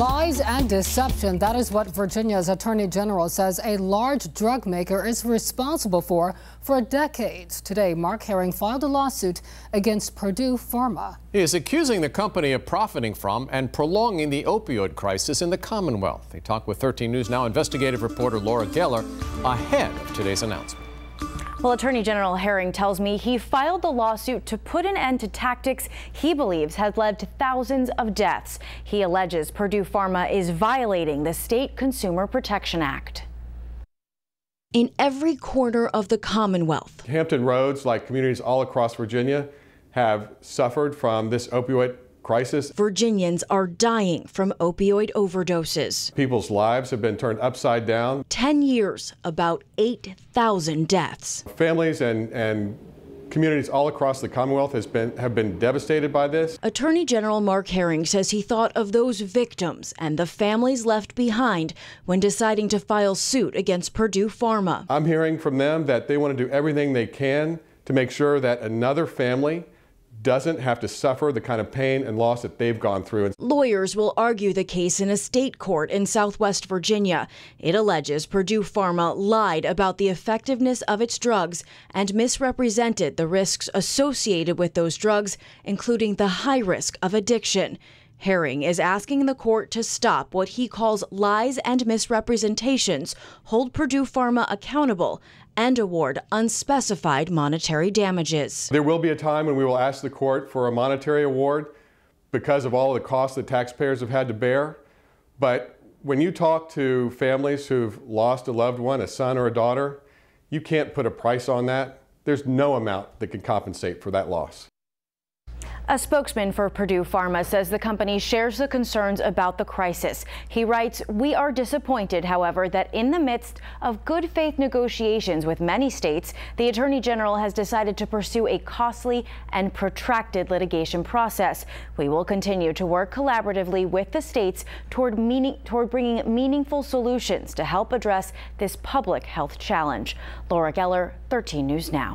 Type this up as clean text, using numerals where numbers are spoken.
Lies and deception. That is what Virginia's Attorney General says a large drug maker is responsible for decades. Today, Mark Herring filed a lawsuit against Purdue Pharma. He is accusing the company of profiting from and prolonging the opioid crisis in the Commonwealth. They talk with 13 News Now investigative reporter Laura Geller ahead of today's announcement. Well, Attorney General Herring tells me he filed the lawsuit to put an end to tactics he believes has led to thousands of deaths. He alleges Purdue Pharma is violating the State Consumer Protection Act. In every corner of the Commonwealth, Hampton Roads, like communities all across Virginia, have suffered from this opioid crisis. Virginians are dying from opioid overdoses. People's lives have been turned upside down. 10 years, about 8,000 deaths. Families and communities all across the Commonwealth have been devastated by this. Attorney General Mark Herring says he thought of those victims and the families left behind when deciding to file suit against Purdue Pharma. I'm hearing from them that they want to do everything they can to make sure that another family doesn't have to suffer the kind of pain and loss that they've gone through. Lawyers will argue the case in a state court in Southwest Virginia. It alleges Purdue Pharma lied about the effectiveness of its drugs and misrepresented the risks associated with those drugs, including the high risk of addiction. Herring is asking the court to stop what he calls lies and misrepresentations, hold Purdue Pharma accountable, and award unspecified monetary damages. There will be a time when we will ask the court for a monetary award because of all the costs that taxpayers have had to bear. But when you talk to families who've lost a loved one, a son or a daughter, you can't put a price on that. There's no amount that can compensate for that loss. A spokesman for Purdue Pharma says the company shares the concerns about the crisis. He writes, "We are disappointed, however, that in the midst of good faith negotiations with many states, the Attorney General has decided to pursue a costly and protracted litigation process. We will continue to work collaboratively with the states toward bringing meaningful solutions to help address this public health challenge." Laura Geller, 13 News Now.